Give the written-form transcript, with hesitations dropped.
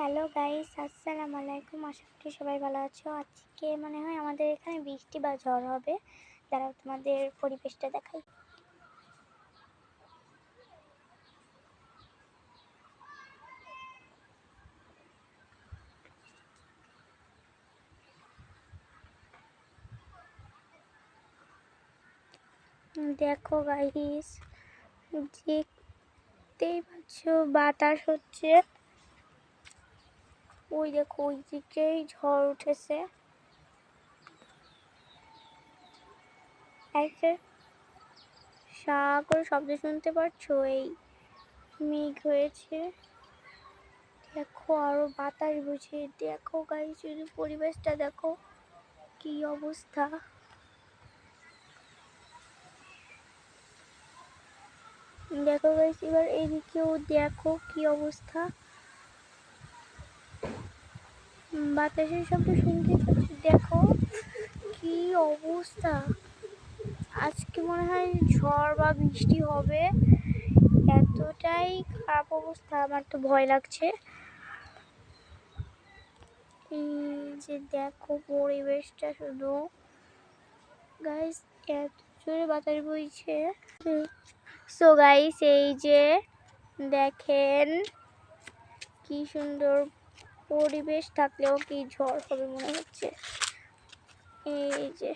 Hello guys, আসসালামু আলাইকুম। আশা করি সবাই ভালো আছো। আজকে মনে হয় আমাদের এখানে বৃষ্টি বা ঝড় হবে। দাঁড়াও তোমাদের পরিবেশটা দেখাই। দেখো গাইস, দেখতেই পাচ্ছ বাতাস হচ্ছে। ওই দেখো ওই দিকেই ঝড় উঠেছে। একটা সা করে শব্দ শুনতে পাচ্ছো? এই মেঘ হয়েছে। দেখো আরো বাতাস বইছে। দেখো গাইস, শুধু পরিবেশটা দেখো কি অবস্থা। দেখো গাইস, এবার এইদিকেও দেখো কি অবস্থা। বাতাসের শব্দ শুনতে পাচ্ছি। দেখো কি অবস্থা। আজকে মনে হয় ঝড় বা বৃষ্টি হবে। এতটাই খারাপ অবস্থা, আমার তো ভয় লাগছে। এই যে দেখো পরিবেশটা, শুধু গাইস এত জোরে বাতাস বইছে। সো গাইস, এই যে দেখেন কি সুন্দর পরিবেশ, থাকলেও কি ঝড় হবে মনে হচ্ছে। এই যে